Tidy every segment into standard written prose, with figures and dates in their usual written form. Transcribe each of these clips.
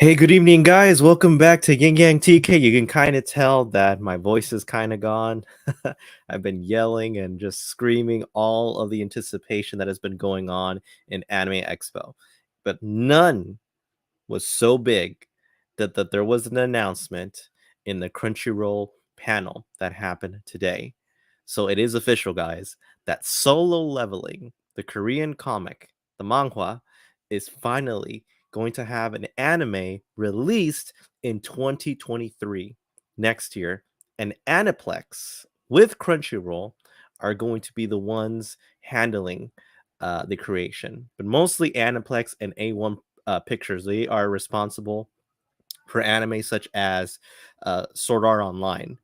Hey, good evening, guys. Welcome back to Yin Yang TK. You can kind of tell that my voice is kind of gone. I've been yelling and just screaming all of the anticipation that has been going on in Anime Expo. But none was so big that there was an announcement in the Crunchyroll panel that happened today. So it is official, guys, that Solo Leveling, the Korean comic, the manhwa, is finally going to have an anime released in 2023 next year. And Aniplex with Crunchyroll are going to be the ones handling the creation, but mostly Aniplex and A1 Pictures. They are responsible for anime such as Sword Art Online.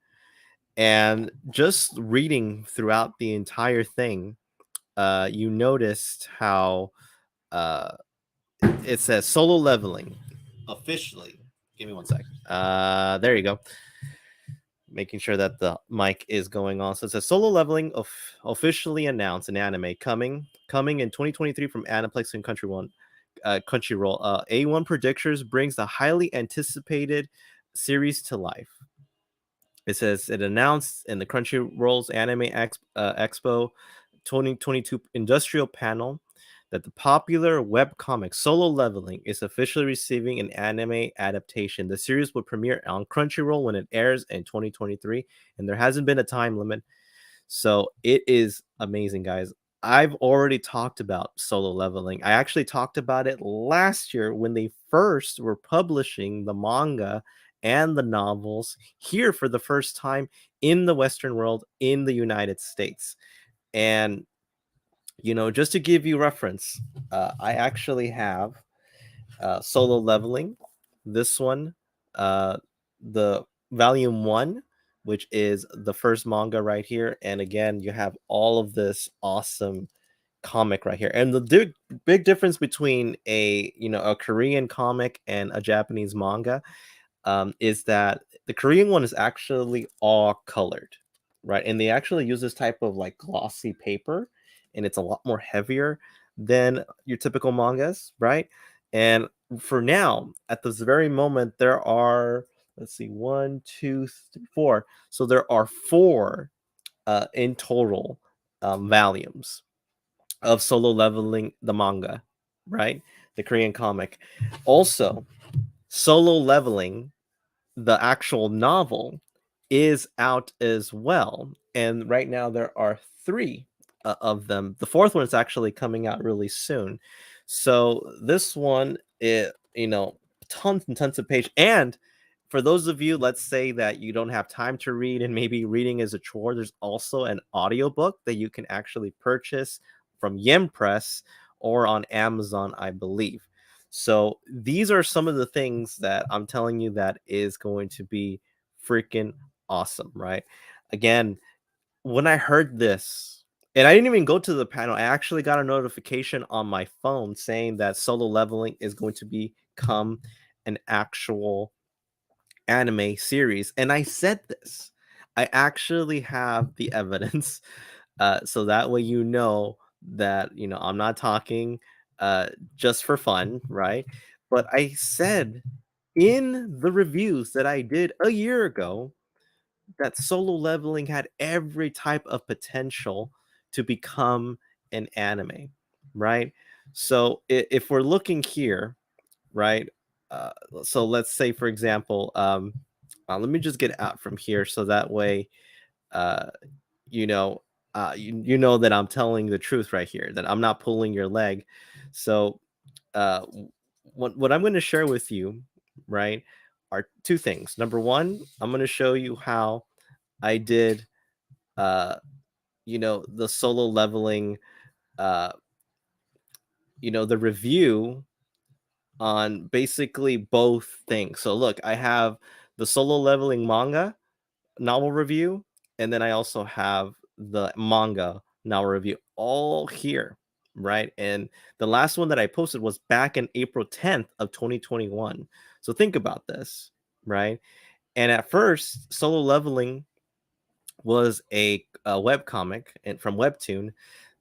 And just reading throughout the entire thing, you noticed how uh, it says Solo Leveling officially. Give me one sec. There you go. Making sure that the mic is going on. So it says Solo Leveling officially announced an anime coming in 2023 from Aniplex and Crunchyroll. A1 Predictors brings the highly anticipated series to life. It says it announced in the Crunchyroll's Expo 2022 industrial panel that the popular webcomic Solo Leveling is officially receiving an anime adaptation. The series will premiere on Crunchyroll when it airs in 2023, and there hasn't been a time limit. So it is amazing, guys. I've already talked about Solo Leveling. I actually talked about it last year when they first were publishing the manga and the novels here for the first time in the Western world, in the United States. And, just to give you reference, I actually have Solo Leveling, this one, the volume one, which is the first manga right here. And again, you have all of this awesome comic right here. And the big difference between a Korean comic and a Japanese manga is that the Korean one is actually all colored, right? And they actually use this type of like glossy paper, and it's a lot more heavier than your typical mangas, right? And for now, at this very moment, there are, let's see, one, two, three, four. So there are four in total volumes of Solo Leveling, the manga, right? The Korean comic. Also, Solo Leveling, the actual novel, is out as well. And right now there are three of them. The fourth one is actually coming out really soon. So this one, tons and tons of pages. And for those of you, let's say that you don't have time to read and maybe reading is a chore, there's also an audiobook that you can actually purchase from Yen Press or on Amazon, I believe. So these are some of the things that I'm telling you that is going to be freaking awesome, right? Again, when I heard this, and I didn't even go to the panel, I actually got a notification on my phone saying that Solo Leveling is going to become an actual anime series. And I said this. I actually have the evidence. So that way that I'm not talking just for fun, right? But I said in the reviews that I did a year ago that Solo Leveling had every type of potential to become an anime, right? So if we're looking here, right? Uh, so let's say, for example, let me just get out from here so that way, uh, you know, you know that I'm telling the truth right here, that I'm not pulling your leg. So, uh, what I'm going to share with you, right, are two things. Number one, I'm going to show you how I did, uh, the Solo Leveling, uh, the review on basically both things. So look, I have the Solo Leveling manga novel review, and then I also have the manga novel review all here, right? And the last one that I posted was back in April 10th of 2021. So think about this, right? And at first, Solo Leveling was a web comic and from Webtoon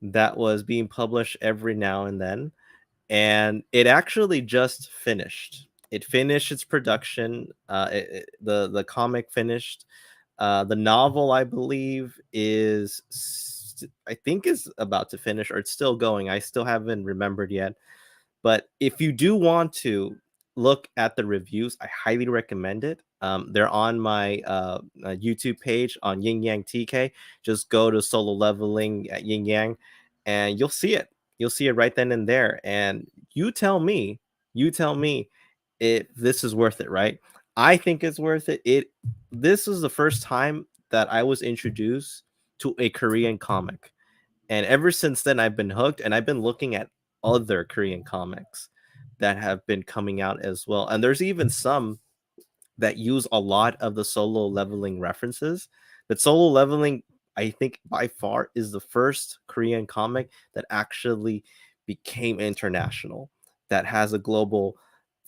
that was being published every now and then, and it actually just finished. It finished its production. The comic finished. The novel, I believe, I think is about to finish, or it's still going. I still haven't remembered yet. But if you do want to look at the reviews, I highly recommend it. They're on my YouTube page on Yin Yang TK. Just go to Solo Leveling at Yin Yang, and you'll see it. You'll see it right then and there. And you tell me if this is worth it, right? I think it's worth it. This was the first time that I was introduced to a Korean comic. And ever since then, I've been hooked, and I've been looking at other Korean comics that have been coming out as well. And there's even some that use a lot of the Solo Leveling references. But Solo Leveling, I think by far, is the first Korean comic that actually became international, that has a global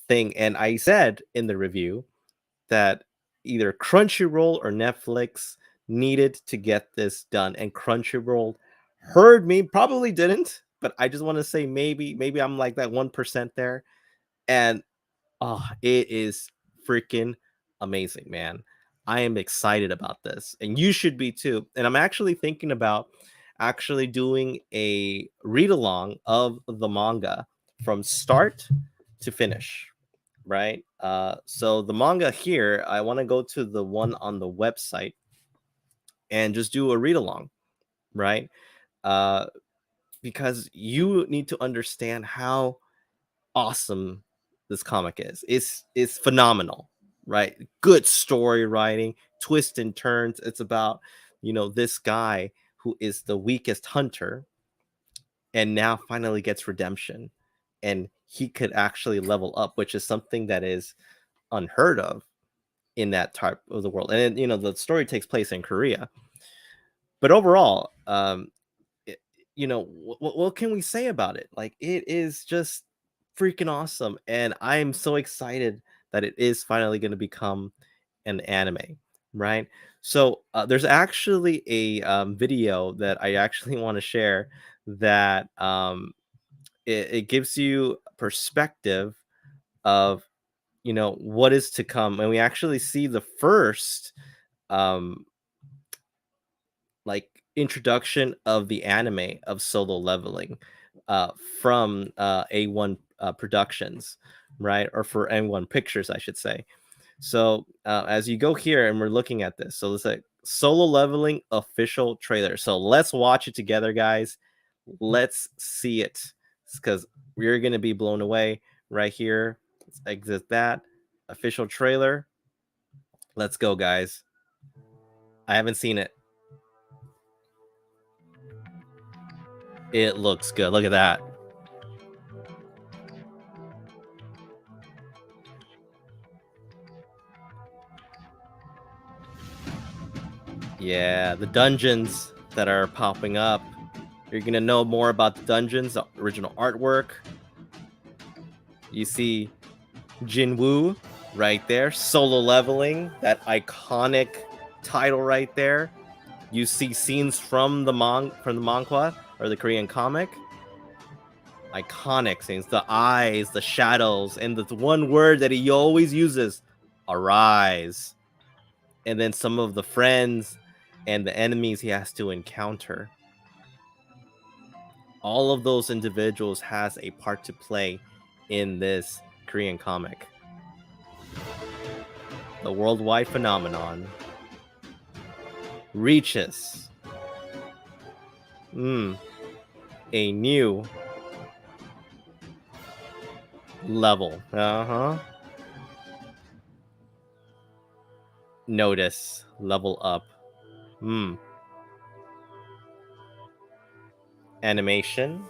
thing. And I said in the review that either Crunchyroll or Netflix needed to get this done, and Crunchyroll heard me. Probably didn't, but I just want to say maybe I'm like that 1% there. And oh, it is freaking amazing, man. I am excited about this, and you should be too. And I'm actually thinking about actually doing a read along of the manga from start to finish, right? So the manga here, I want to go to the one on the website and just do a read along, right? Uh, because you need to understand how awesome this comic is. It's phenomenal, right? Good story writing, twists and turns. It's about, this guy who is the weakest hunter and now finally gets redemption, and he could actually level up, which is something that is unheard of in that type of the world. And the story takes place in Korea. But overall, it, what can we say about it? Like, it is just freaking awesome, and I'm so excited that it is finally going to become an anime, right? So there's actually a video that I actually want to share that it gives you perspective of what is to come, and we actually see the first um like introduction of the anime of Solo Leveling uh from A1 Productions, right? Or for A1 Pictures, I should say. So as you go here and we're looking at this, so it's like Solo Leveling official trailer. So let's watch it together, guys. Let's see it, because we're gonna be blown away right here. Let's exit that official trailer. Let's go, guys. I haven't seen it. It looks good. Look at that. Yeah, the dungeons that are popping up. You're gonna know more about the dungeons, the original artwork. You see Jinwoo right there, Solo Leveling, that iconic title right there. You see scenes from the manga or the Korean comic. Iconic scenes, the eyes, the shadows, and the one word that he always uses, arise. And then some of the friends and the enemies he has to encounter. All of those individuals has a part to play in this Korean comic. The worldwide phenomenon reaches a new level. Notice, level up. Animation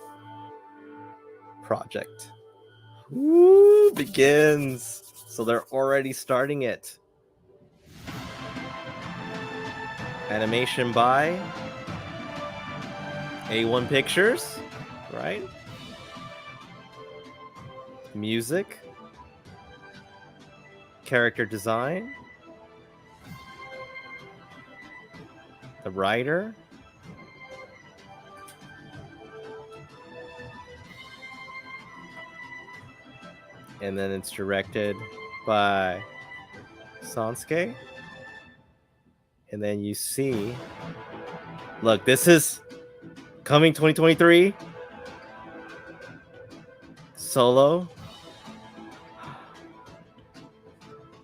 project. Woo, begins. So they're already starting it. Animation by A1 Pictures, right? Music, character design, the writer, and then it's directed by Sansuke. And then you see, look, this is coming 2023. Solo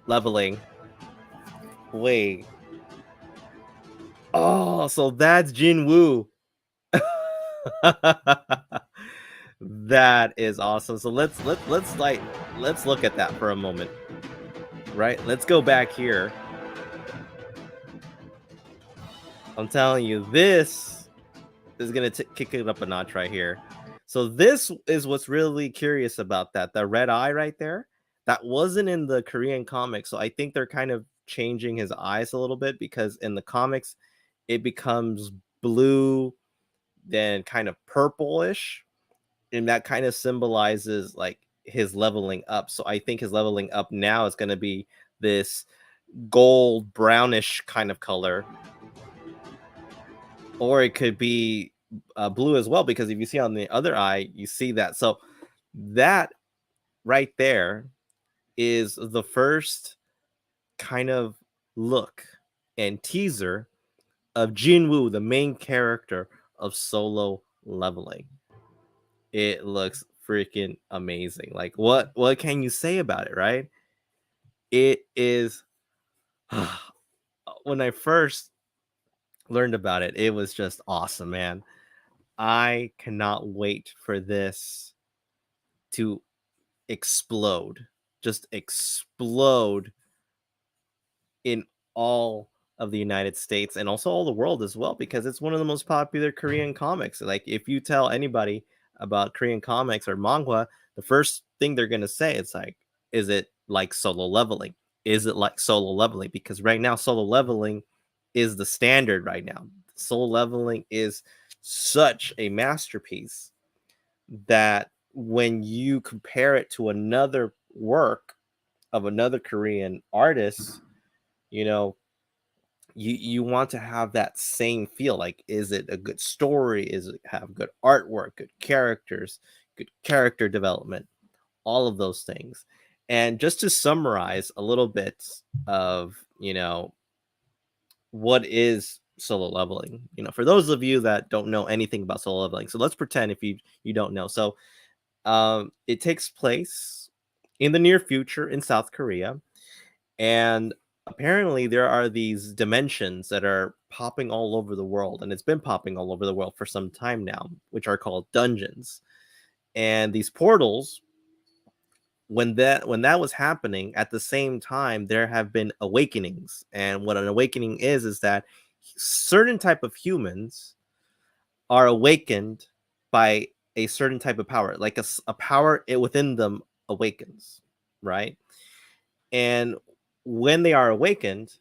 leveling. Wait. Oh, so that's Jinwoo. That is awesome. So let's look at that for a moment. Right? Let's go back here. I'm telling you, this is gonna kick it up a notch right here. So this is what's really curious about that. The red eye right there, that wasn't in the Korean comics. So I think they're kind of changing his eyes a little bit, because in the comics it becomes blue, then kind of purplish, and that kind of symbolizes like his leveling up. So I think his leveling up now is going to be this gold brownish kind of color, or it could be blue as well, because if you see on the other eye, you see that. So that right there is the first kind of look and teaser of Jinwoo, the main character of Solo Leveling. It looks freaking amazing. Like, what can you say about it, right? It is when I first learned about it, it was just awesome, man. I cannot wait for this to explode. Just explode in all of the United States and also all the world as well, because it's one of the most popular Korean comics. Like, if you tell anybody about Korean comics or manga, the first thing they're going to say, it's like, is it like Solo Leveling? Is it like Solo Leveling? Because right now, Solo Leveling is the standard right now. Solo Leveling is such a masterpiece that when you compare it to another work of another Korean artist, you know, you want to have that same feel. Like, is it a good story? Is it have good artwork, good characters, good character development, all of those things. And just to summarize a little bit of, what is Solo Leveling, for those of you that don't know anything about Solo Leveling, so let's pretend if you don't know. So it takes place in the near future in South Korea, and apparently there are these dimensions that are popping all over the world, and it's been popping all over the world for some time now, which are called dungeons. And these portals, when that was happening, at the same time there have been awakenings. And what an awakening is that certain type of humans are awakened by a certain type of power, like a power within them awakens, right? And when they are awakened,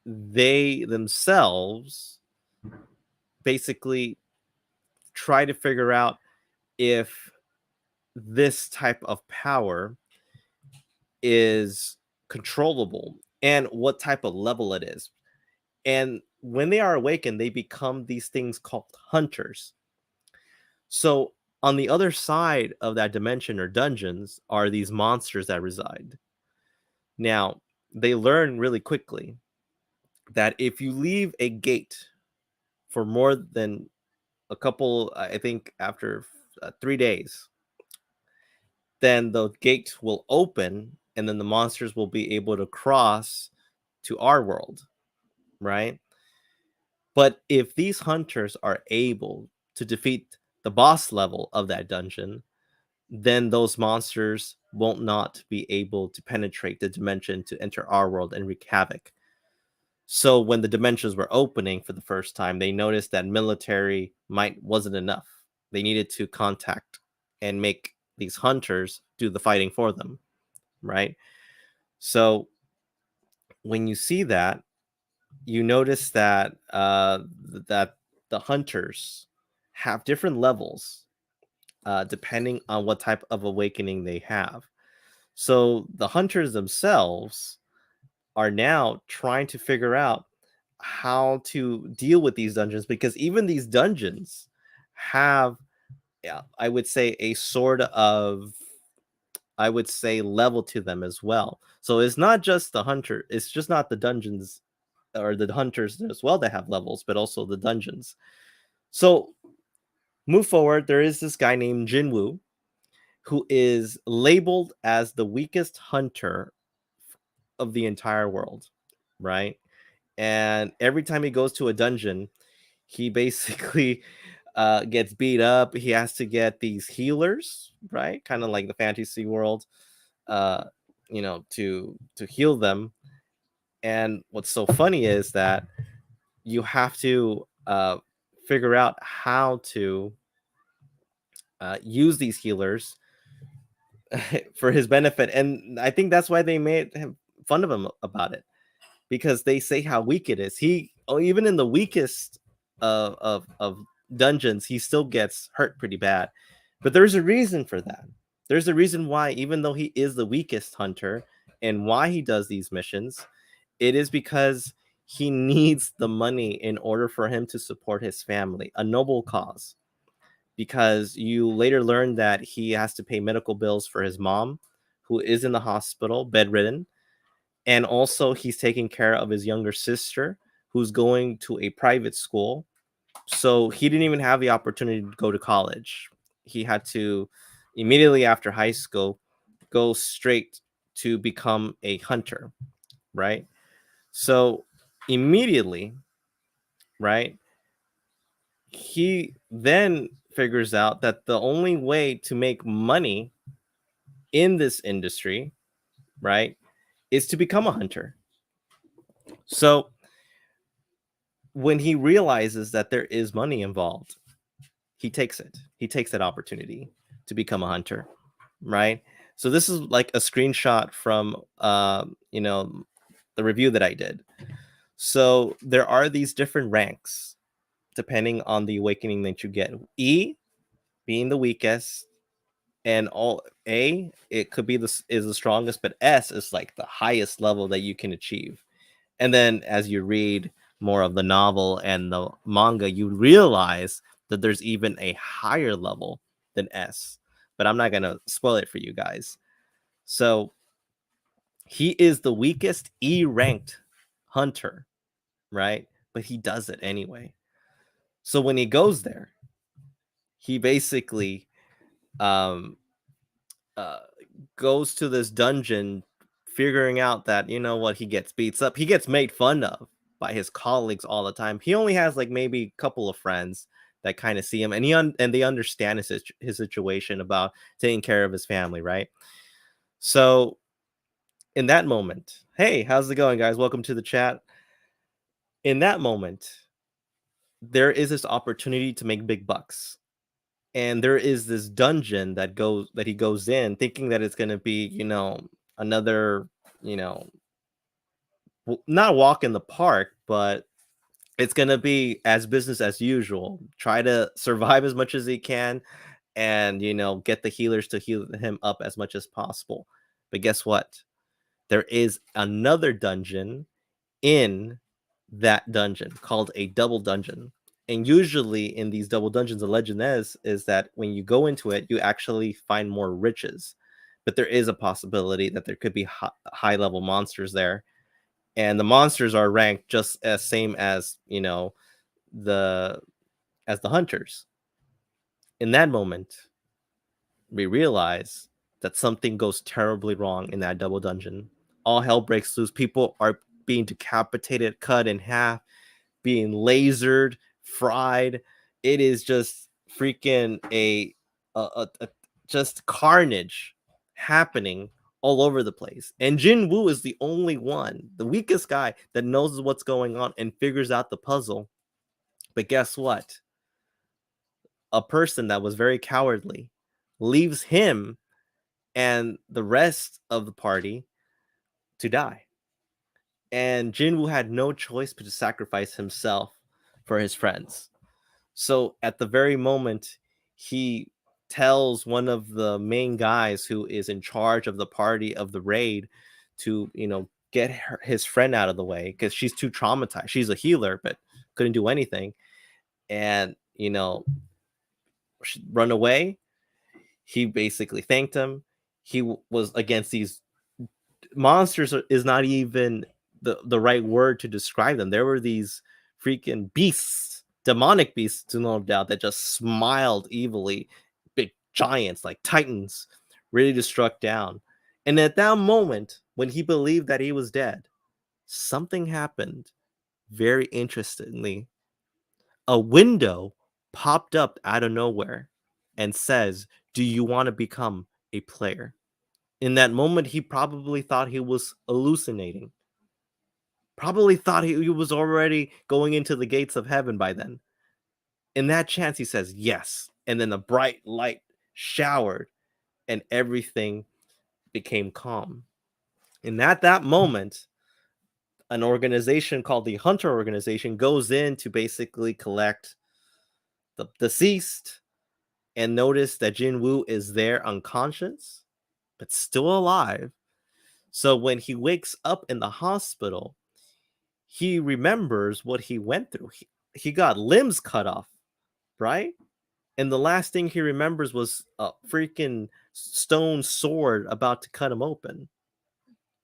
they themselves basically try to figure out if this type of power is controllable and what type of level it is. And when they are awakened, they become these things called hunters. So on the other side of that dimension or dungeons are these monsters that reside. Now, they learn really quickly that if you leave a gate for more than a couple, I think after 3 days, then the gate will open and then the monsters will be able to cross to our world, right? But if these hunters are able to defeat the boss level of that dungeon, then those monsters won't not be able to penetrate the dimension to enter our world and wreak havoc. So when the dimensions were opening for the first time, they noticed that military might wasn't enough. They needed to contact and make these hunters do the fighting for them, right? So when you see that, you notice that that the hunters have different levels depending on what type of awakening they have. So the hunters themselves are now trying to figure out how to deal with these dungeons, because even these dungeons have, yeah, I would say, a sort of I would say, level to them as well. So it's not just the hunter, it's just not the dungeons or the hunters as well that have levels, but also the dungeons. So move forward, there is this guy named Jinwoo who is labeled as the weakest hunter of the entire world, right? And every time he goes to a dungeon, he basically gets beat up. He has to get these healers, right? Kind of like the fantasy world, uh, to heal them. And what's so funny is that you have to figure out how to use these healers for his benefit. And I think that's why they made fun of him about it, because they say how weak it is. Even in the weakest of dungeons, he still gets hurt pretty bad. But there's a reason for that. There's a reason why, even though he is the weakest hunter, and why he does these missions, it is because he needs the money in order for him to support his family, a noble cause. Because you later learn that he has to pay medical bills for his mom, who is in the hospital, bedridden, and also he's taking care of his younger sister, who's going to a private school. So he didn't even have the opportunity to go to college. He had to, immediately after high school, go straight to become a hunter, right? So immediately, right, he then figures out that the only way to make money in this industry, right, is to become a hunter. So when he realizes that there is money involved, he takes it. He takes that opportunity to become a hunter, right? So this is like a screenshot from the review that I did. So there are these different ranks depending on the awakening that you get. E being the weakest, and all A, it could be is the strongest, but S is like the highest level that you can achieve. And then as you read more of the novel and the manga, you realize that there's even a higher level than S. But I'm not going to spoil it for you guys. So he is the weakest E ranked hunter, right? But he does it anyway. So when he goes there, he basically um, uh, goes to this dungeon, figuring out that, you know what, he gets beats up. He gets made fun of by his colleagues all the time. He only has like maybe a couple of friends that kind of see him, and and they understand his situation about taking care of his family, right? So in that moment, hey, how's it going, guys? Welcome to the chat. In that moment, there is this opportunity to make big bucks. And there is this dungeon that he goes in thinking that it's going to be, another, you know, not a walk in the park, but it's going to be as business as usual. Try to survive as much as he can, and, get the healers to heal him up as much as possible. But guess what? There is another dungeon in that dungeon called a double dungeon. And usually in these double dungeons, the legend is that when you go into it, you actually find more riches. But there is a possibility that there could be high level monsters there, and the monsters are ranked just as same as the the hunters. In that moment, we realize that something goes terribly wrong in that double dungeon. All hell breaks loose. People are being decapitated, cut in half, being lasered, fried. It is just freaking a just carnage happening all over the place. And Jin Woo is the only one, the weakest guy, that knows what's going on and figures out the puzzle. But guess what? A person that was very cowardly leaves him and the rest of the party to die. And Jinwoo had no choice but to sacrifice himself for his friends. So at the very moment, he tells one of the main guys who is in charge of the party of the raid to, get his friend out of the way because she's too traumatized. She's a healer, but couldn't do anything. And, run away. He basically thanked him. was against these monsters. Is not even the right word to describe them. There were these freaking beasts, demonic beasts, to no doubt, that just smiled evilly, big giants like titans, ready to struck down. And at that moment, when he believed that he was dead, something happened very interestingly. A window popped up out of nowhere and says, "Do you want to become a player?" In that moment, he probably thought he was hallucinating. Probably thought he was already going into the gates of heaven by then. In that chance, he says yes. And then a bright light showered and everything became calm. And at that moment, an organization called the Hunter Organization goes in to basically collect the deceased and notice that Jin Woo is there unconscious, but still alive. So when he wakes up in the hospital, he remembers what he went through. He got limbs cut off, right? And the last thing he remembers was a freaking stone sword about to cut him open.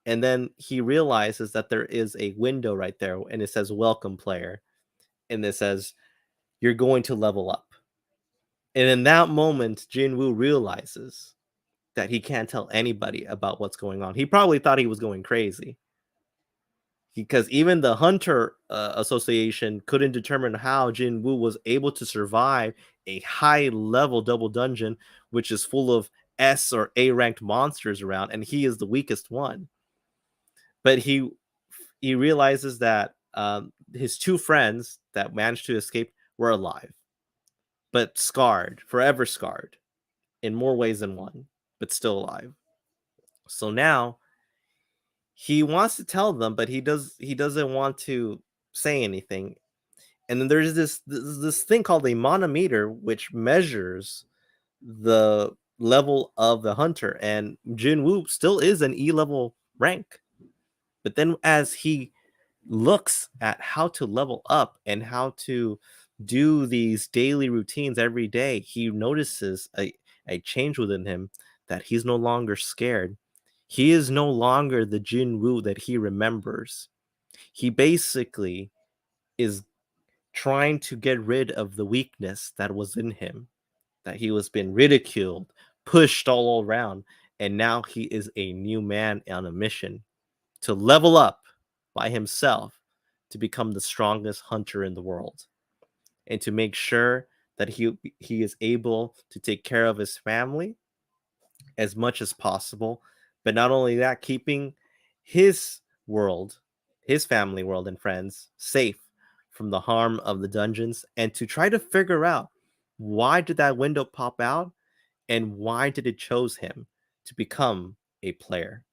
And then he realizes that there is a window right there and it says welcome player. And it says you're going to level up. And in that moment, Jinwoo realizes that he can't tell anybody about what's going on. He probably thought he was going crazy because even the Hunter Association couldn't determine how Jinwoo was able to survive a high level double dungeon, which is full of S or A ranked monsters around, and he is the weakest one. But he realizes that his two friends that managed to escape were alive, but scarred, forever scarred, in more ways than one, but still alive. So now he wants to tell them, but he doesn't want to say anything. And then there's this thing called a monometer, which measures the level of the hunter, and Jinwoo still is an E level rank. But then as he looks at how to level up and how to do these daily routines every day, he notices a change within him, that he's no longer scared. He is no longer the Jinwoo that he remembers. He basically is trying to get rid of the weakness that was in him, that he was being ridiculed, pushed all around, and now he is a new man on a mission to level up by himself to become the strongest hunter in the world and to make sure that he is able to take care of his family as much as possible, but not only that, keeping his world, his family world and friends safe from the harm of the dungeons, and to try to figure out why did that window pop out and why did it chose him to become a player.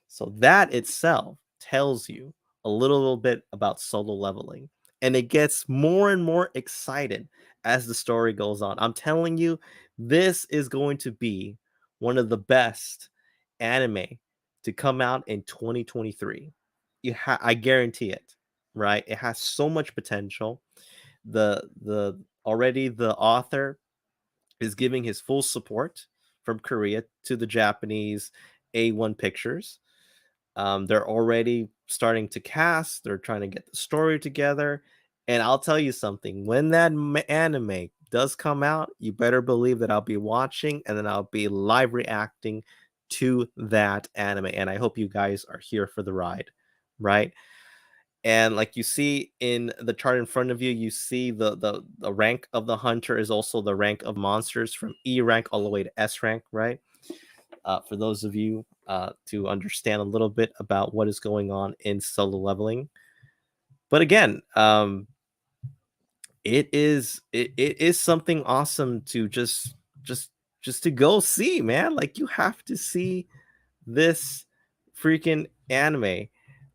So that itself tells you a little bit about solo leveling. And it gets more and more excited as the story goes on. I'm telling you, this is going to be one of the best anime to come out in 2023. I guarantee it, right? It has so much potential. The already the author is giving his full support from Korea to the Japanese A1 Pictures. They're already starting to cast. They're trying to get the story together. And I'll tell you something. When that anime does come out, you better believe that I'll be watching and then I'll be live reacting to that anime. And I hope you guys are here for the ride, right? And like you see in the chart in front of you, you see the rank of the hunter is also the rank of monsters from E rank all the way to S rank, right? For those of you to understand a little bit about what is going on in solo leveling. But again, it is something awesome to just just to go see, man. Like you have to see this freaking anime.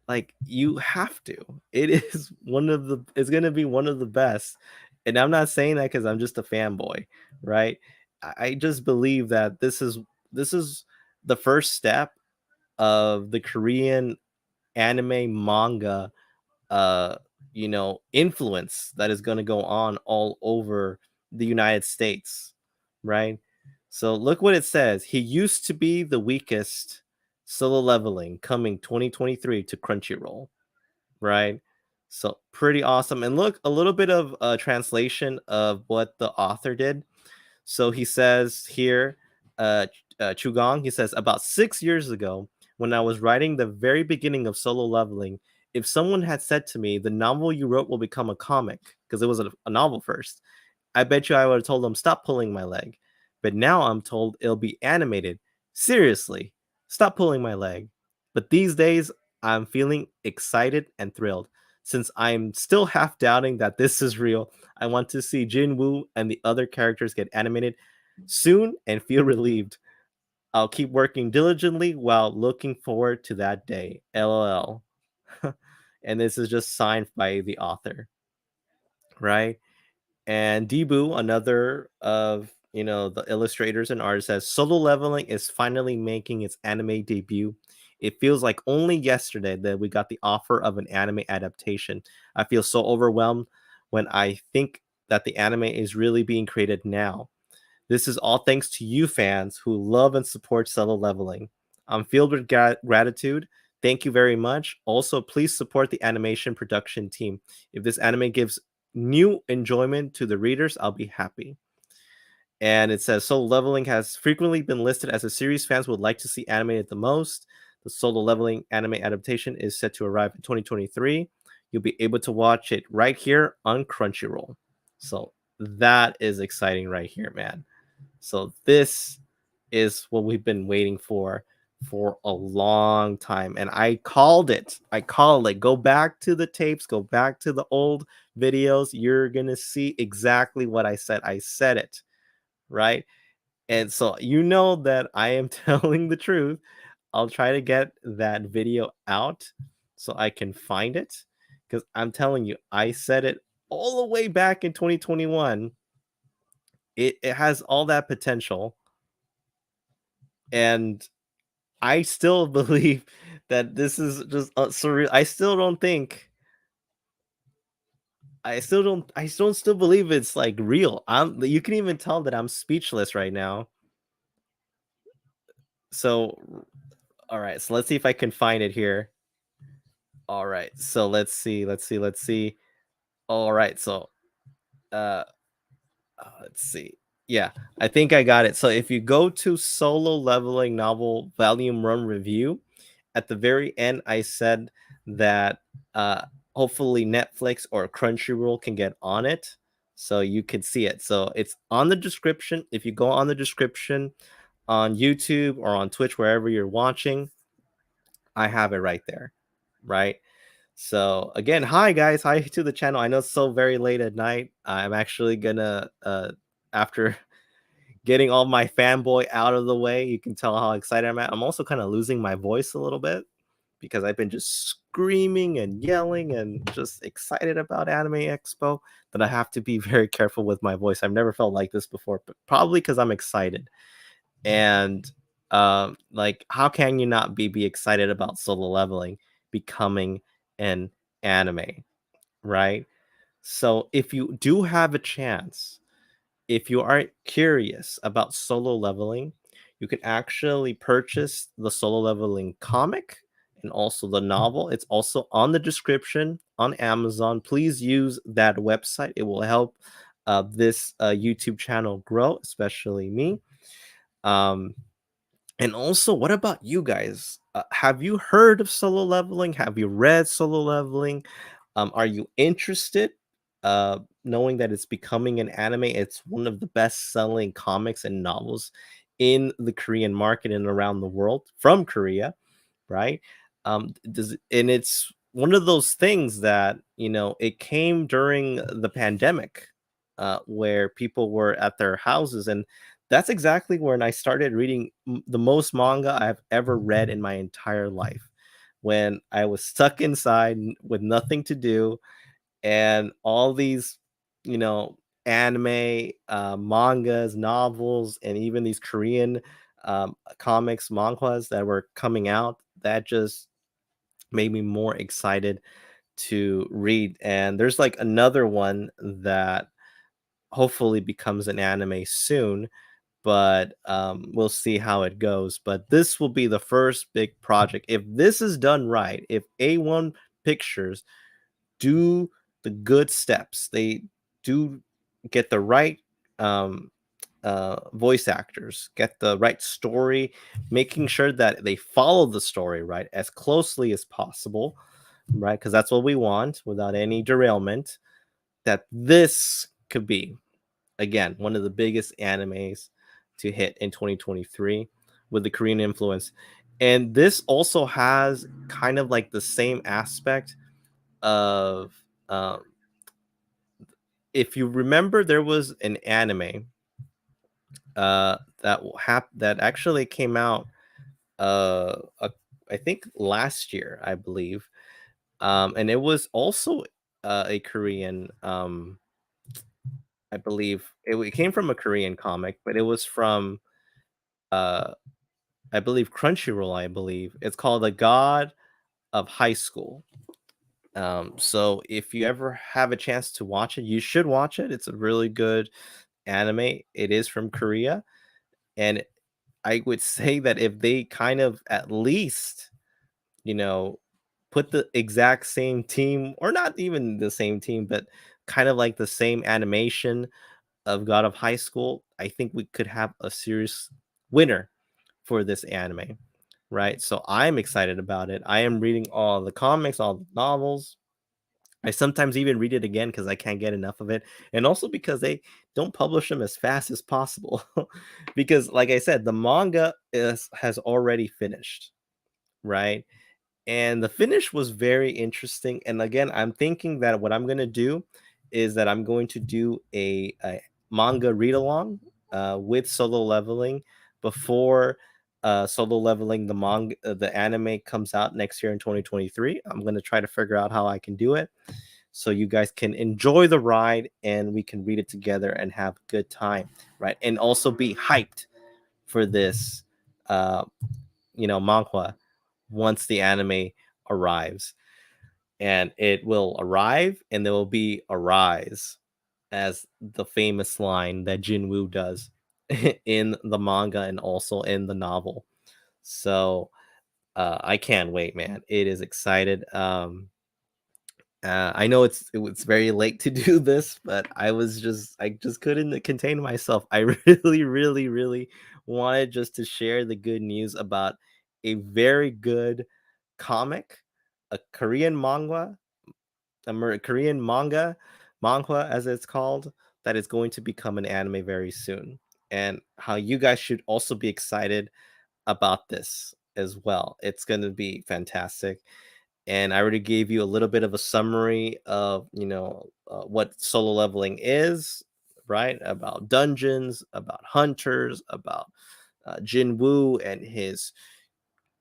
Like you have to. It is one of the it's gonna be one of the best. And I'm not saying that because I'm just a fanboy, right? I just believe that this is the first step of the Korean anime manga uh influence that is going to go on all over the United States, right? So look what it says. He used to be the weakest Solo Leveling coming 2023 to Crunchyroll, right? So pretty awesome. And look, a little bit of a translation of what the author did. So he says here, Chugong, he says, about 6 years ago, when I was writing the very beginning of Solo Leveling, if someone had said to me, the novel you wrote will become a comic, because it was a novel first, I bet you I would have told them, stop pulling my leg. But now I'm told it'll be animated. Seriously, stop pulling my leg. But these days, I'm feeling excited and thrilled. Since I'm still half doubting that this is real, I want to see Jin Woo and the other characters get animated soon and feel relieved. I'll keep working diligently while looking forward to that day. LOL. And this is just signed by the author, right? And DUBU, another of the illustrators and artists, says Solo Leveling is finally making its anime debut. It feels like only yesterday that we got the offer of an anime adaptation. I feel so overwhelmed when I think that the anime is really being created now. This is all thanks to you fans who love and support Solo Leveling. I'm filled with gratitude. Thank you very much. Also, please support the animation production team. If this anime gives new enjoyment to the readers, I'll be happy. And it says Solo Leveling has frequently been listed as a series fans would like to see animated the most. The Solo Leveling anime adaptation is set to arrive in 2023. You'll be able to watch it right here on Crunchyroll. So that is exciting right here, man. So this is what we've been waiting for a long time. And I called it. I called it. Go back to the tapes, go back to the old videos. You're going to see exactly what I said. I said it, right? And so you know that I am telling the truth. I'll try to get that video out so I can find it, because I'm telling you, I said it all the way back in 2021. It has all that potential, and I still believe that this is just surreal. I don't still believe it's like real. You can even tell that I'm speechless right now. So all right, so let's see if I can find it here. All right, so let's see. All right, so uh let's see. Yeah, I think I got it. So if you go to Solo Leveling Novel Volume 1 Review, at the very end, I said that hopefully Netflix or Crunchyroll can get on it so you could see it. So it's on the description. If you go on the description on YouTube or on Twitch, wherever you're watching, I have it right there, right? So again, hi guys, hi to the channel. I know it's so very late at night. I'm actually gonna after getting all my fanboy out of the way, you can tell how excited I'm at. I'm also kind of losing my voice a little bit because I've been just screaming and yelling and just excited about Anime Expo that I have to be very careful with my voice. I've never felt like this before, but probably because I'm excited. And like, how can you not be excited about Solo Leveling becoming an anime, right? So if you do have a chance, if you are curious about Solo Leveling, you can actually purchase the Solo Leveling comic and also the novel. It's also on the description on Amazon. Please use that website. It will help this YouTube channel grow, especially me. Um, and also, what about you guys? Have you heard of Solo Leveling? Have you read Solo Leveling? Are you interested? Knowing that it's becoming an anime, it's one of the best-selling comics and novels in the Korean market and around the world from Korea, right? And it's one of those things that it came during the pandemic, where people were at their houses, and that's exactly when I started reading the most manga I've ever read in my entire life. When I was stuck inside with nothing to do, and all these, you know, anime, mangas, novels, and even these Korean comics, manhwas that were coming out, that just made me more excited to read. And there's like another one that hopefully becomes an anime soon, but we'll see how it goes. But this will be the first big project. If this is done right, if A1 Pictures do the good steps, they do get the right um, voice actors, get the right story, making sure that they follow the story right as closely as possible, right? Because that's what we want without any derailment. That this could be again one of the biggest animes to hit in 2023 with the Korean influence. And this also has kind of like the same aspect of if you remember, there was an anime that actually came out uh uh, I think last year, I believe. And it was also a Korean I believe it came from a Korean comic, but it was from uh I believe Crunchyroll, I believe. It's called The God of High School. So if you ever have a chance to watch it, you should watch it. It's a really good anime. It is from Korea, and I would say that if they kind of at least, you know, put the exact same team, or not even the same team, but kind of like the same animation of God of High School, I think we could have a serious winner for this anime, right? So I'm excited about it. I am reading all the comics, all the novels. I sometimes even read it again because I can't get enough of it, and also because they don't publish them as fast as possible. Because, like I said, the manga has already finished, right? And the finish was very interesting. And again, I'm thinking that what I'm going to do is that I'm going to do a manga read along with Solo Leveling before Solo Leveling the manga the anime comes out next year in 2023. I'm going to try to figure out how I can do it so you guys can enjoy the ride and we can read it together and have a good time, right? And also be hyped for this uh manhwa once the anime arrives. And it will arrive and there will be a rise, as the famous line that Jinwoo does in the manga and also in the novel. So I can't wait, man. It is excited. I know it's very late to do this, but I just couldn't contain myself. I really, really, really wanted just to share the good news about a very good comic, a Korean manga, Korean manga as it's called, that is going to become an anime very soon. And how you guys should also be excited about this as well. It's going to be fantastic. And I already gave you a little bit of a summary of what solo leveling is, right? About dungeons, about hunters, about Jin Woo and his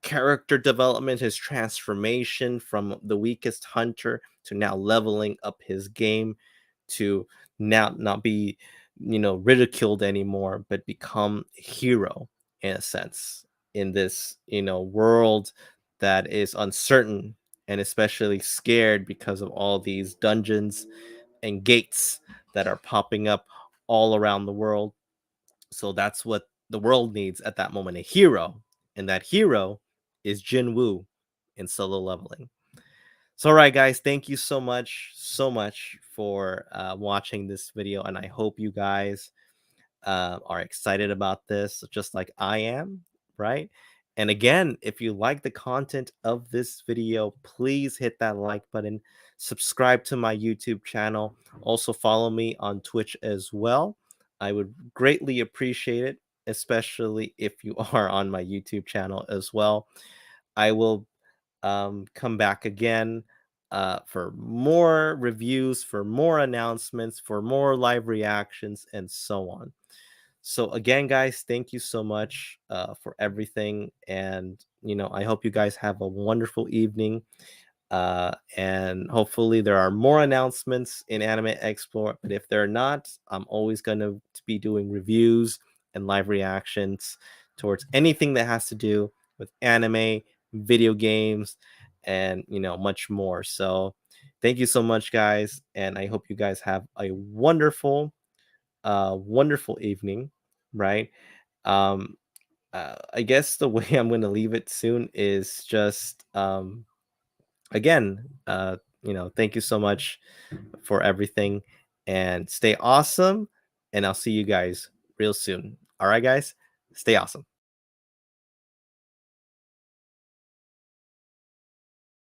character development, his transformation from the weakest hunter to now leveling up his game to now not be ridiculed anymore, but become a hero in a sense in this world that is uncertain and especially scared because of all these dungeons and gates that are popping up all around the world. So that's what the world needs at that moment, a hero. And that hero is Jin Woo in Solo Leveling. So, all right, guys, thank you so much for watching this video. And I hope you guys are excited about this, just like I am, right? And again, if you like the content of this video, please hit that like button, subscribe to my YouTube channel, also follow me on Twitch as well. I would greatly appreciate it, especially if you are on my YouTube channel as well. I will come back again for more reviews, for more announcements, for more live reactions, and so on. So again, guys, thank you so much for everything, and I hope you guys have a wonderful evening. And hopefully there are more announcements in Anime Explore. But if they're not, I'm always going to be doing reviews and live reactions towards anything that has to do with anime, video games, and much more. So thank you so much, guys, and I hope you guys have a wonderful wonderful evening, right? Um, I guess the way I'm gonna leave it soon is just again, thank you so much for everything and stay awesome. And I'll see you guys real soon. All right, guys, stay awesome.